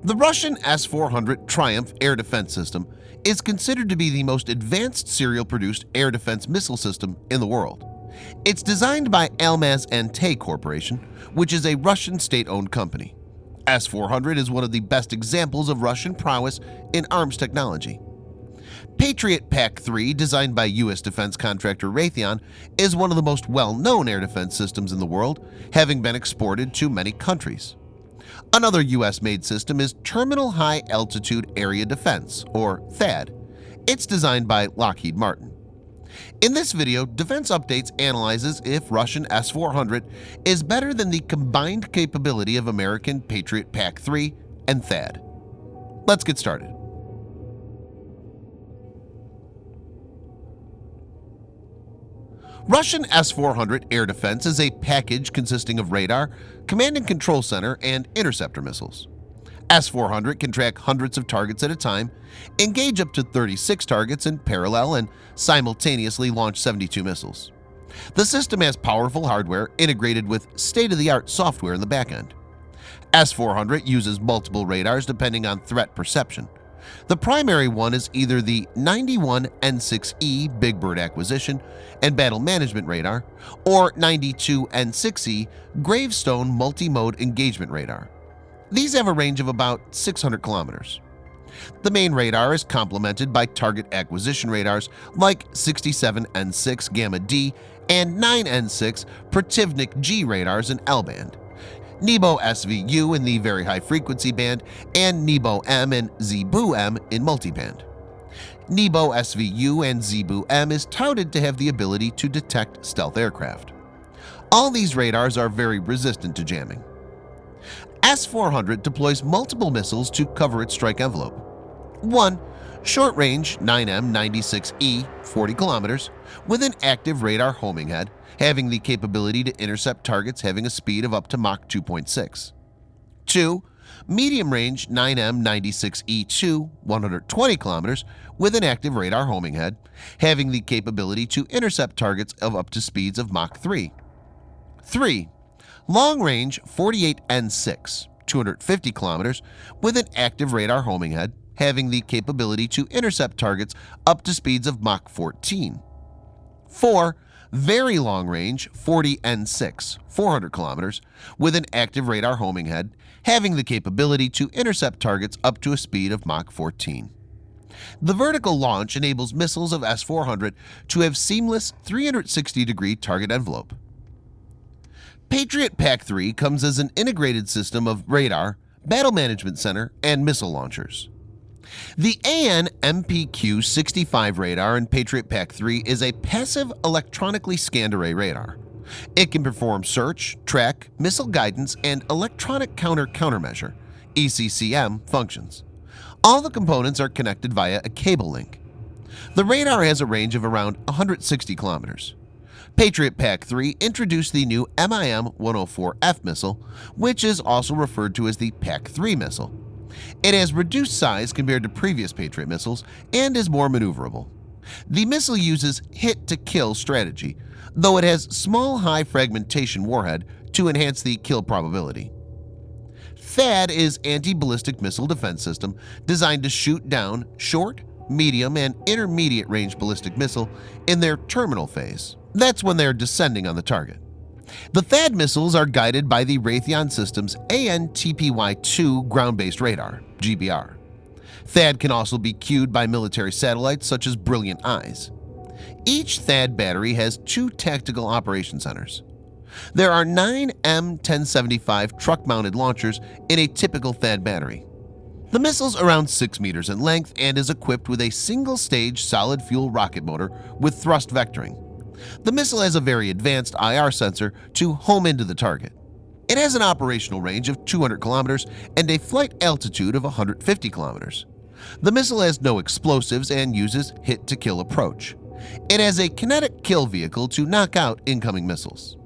The Russian S-400 Triumf air defense system is considered to be the most advanced serial-produced air defense missile system in the world. It's designed by Almaz Antey Corporation, which is a Russian state-owned company. S-400 is one of the best examples of Russian prowess in arms technology. Patriot PAC-3, designed by U.S. defense contractor Raytheon, is one of the most well-known air defense systems in the world, having been exported to many countries. Another U.S.-made system is Terminal High Altitude Area Defense, or THAAD. It's designed by Lockheed Martin. In this video, Defense Updates analyzes if Russian S-400 is better than the combined capability of American Patriot PAC-3 and THAAD. Let's get started. Russian S-400 air defense is a package consisting of radar, command and control center, and interceptor missiles. S-400 can track hundreds of targets at a time, engage up to 36 targets in parallel, and simultaneously launch 72 missiles. The system has powerful hardware integrated with state-of-the-art software in the backend. S-400 uses multiple radars depending on threat perception. The primary one is either the 91 N6E Big Bird Acquisition and Battle Management Radar or 92 N6E Gravestone Multi-Mode Engagement Radar. These have a range of about 600 kilometers. The main radar is complemented by target acquisition radars like 67 N6 Gamma D and 9 N6 Protivnik G radars in L-band, Nebo SVU in the very high frequency band, and Nebo M and Zebu M in multiband. Nebo SVU and Zebu M is touted to have the ability to detect stealth aircraft. All these radars are very resistant to jamming. S-400 deploys multiple missiles to cover its strike envelope. 1. Short-range 9M96E 40 kilometers with an active radar homing head, having the capability to intercept targets having a speed of up to Mach 2.6. 2. Medium-range 9M96E2 120 kilometers with an active radar homing head, having the capability to intercept targets of up to speeds of Mach 3. 3. Long-range 48N6 250 kilometers with an active radar homing head, having the capability to intercept targets up to speeds of Mach 14. 4. Very long-range 40N6 400 kilometers with an active radar homing head, having the capability to intercept targets up to a speed of Mach 14. The vertical launch enables missiles of S-400 to have seamless 360-degree target envelope. Patriot PAC-3 comes as an integrated system of radar, battle management center, and missile launchers. The AN-MPQ-65 radar in Patriot PAC-3 is a passive electronically scanned array radar. It can perform search, track, missile guidance, and electronic countermeasure (ECCM) functions. All the components are connected via a cable link. The radar has a range of around 160 kilometers. Patriot PAC-3 introduced the new MIM-104F missile, which is also referred to as the PAC-3 missile. It has reduced size compared to previous Patriot missiles and is more maneuverable. The missile uses hit-to-kill strategy, though it has small high fragmentation warhead to enhance the kill probability. THAAD is anti-ballistic missile defense system designed to shoot down short, medium, and intermediate range ballistic missile in their terminal phase. That's when they're descending on the target. The THAAD missiles are guided by the Raytheon Systems AN-TPY-2 ground-based radar (GBR). THAAD can also be cued by military satellites such as Brilliant Eyes. Each THAAD battery has 2 tactical operation centers. There are 9 M1075 truck-mounted launchers in a typical THAAD battery. The missile's around 6 meters in length and is equipped with a single-stage solid-fuel rocket motor with thrust vectoring. The missile has a very advanced IR sensor to home into the target. It has an operational range of 200 kilometers and a flight altitude of 150 kilometers. The missile has no explosives and uses hit-to-kill approach. It has a kinetic kill vehicle to knock out incoming missiles.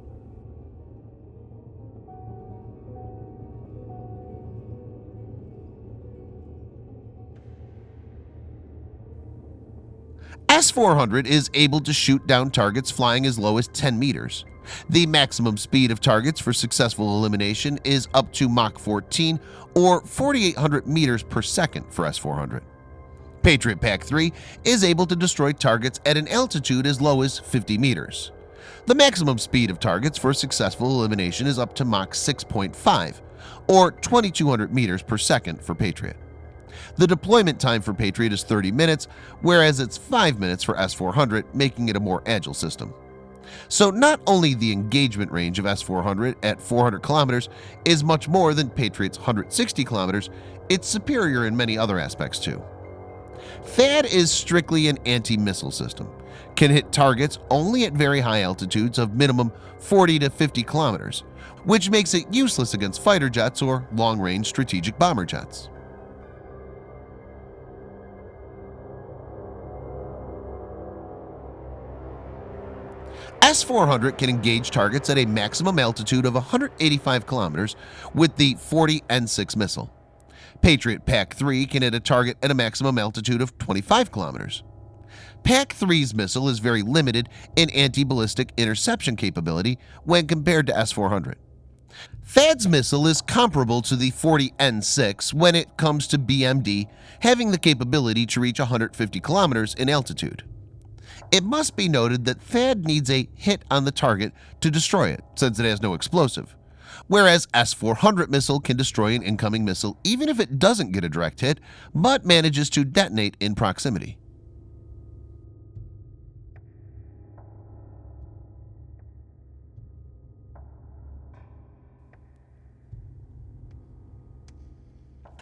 S-400 is able to shoot down targets flying as low as 10 meters. The maximum speed of targets for successful elimination is up to Mach 14 or 4,800 meters per second for S-400. Patriot PAC-3 is able to destroy targets at an altitude as low as 50 meters. The maximum speed of targets for successful elimination is up to Mach 6.5 or 2,200 meters per second for Patriot. The deployment time for Patriot is 30 minutes, whereas it's 5 minutes for S-400, making it a more agile system. So not only the engagement range of S-400 at 400 kilometers is much more than Patriot's 160 kilometers, it's superior in many other aspects too. THAAD is strictly an anti-missile system, can hit targets only at very high altitudes of minimum 40 to 50 kilometers, which makes it useless against fighter jets or long-range strategic bomber jets. S-400 can engage targets at a maximum altitude of 185 kilometers with the 40 N6 missile. Patriot PAC-3 can hit a target at a maximum altitude of 25 kilometers. PAC-3's missile is very limited in anti-ballistic interception capability when compared to S-400. THAAD's missile is comparable to the 40 N6 when it comes to BMD, having the capability to reach 150 kilometers in altitude. It must be noted that THAAD needs a hit on the target to destroy it, since it has no explosive, whereas S-400 missile can destroy an incoming missile even if it doesn't get a direct hit, but manages to detonate in proximity.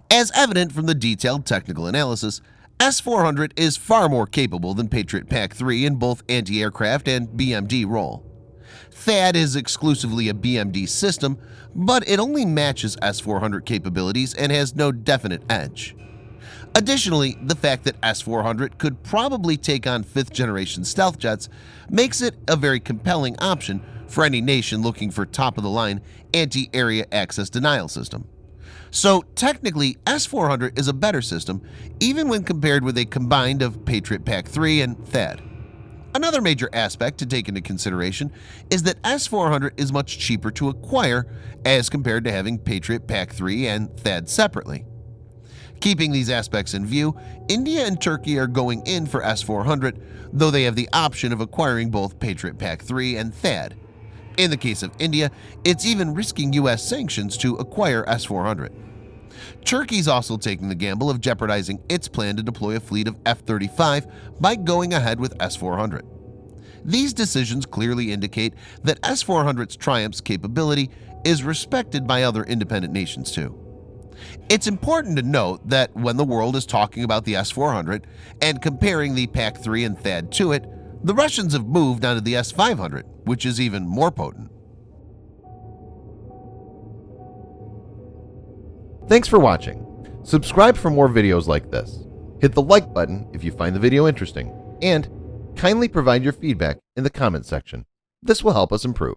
As evident from the detailed technical analysis, S-400 is far more capable than Patriot PAC-3 in both anti-aircraft and BMD role. THAAD is exclusively a BMD system, but it only matches S-400 capabilities and has no definite edge. Additionally, the fact that S-400 could probably take on 5th-generation stealth jets makes it a very compelling option for any nation looking for top-of-the-line anti-area access denial system. So technically, S-400 is a better system even when compared with a combined of Patriot PAC-3 and THAAD. Another major aspect to take into consideration is that S-400 is much cheaper to acquire as compared to having Patriot PAC-3 and THAAD separately. Keeping these aspects in view, India and Turkey are going in for S-400, though they have the option of acquiring both Patriot PAC-3 and THAAD. In the case of India, it's even risking US sanctions to acquire S-400. Turkey's also taking the gamble of jeopardizing its plan to deploy a fleet of F-35 by going ahead with S-400. These decisions clearly indicate that S-400's Triumph's capability is respected by other independent nations too. It's important to note that when the world is talking about the S-400 and comparing the PAC-3 and THAAD to it, the Russians have moved onto the S-500, which is even more potent. Thanks for watching. Subscribe for more videos like this. Hit the like button if you find the video interesting, and kindly provide your feedback in the comment section. This will help us improve.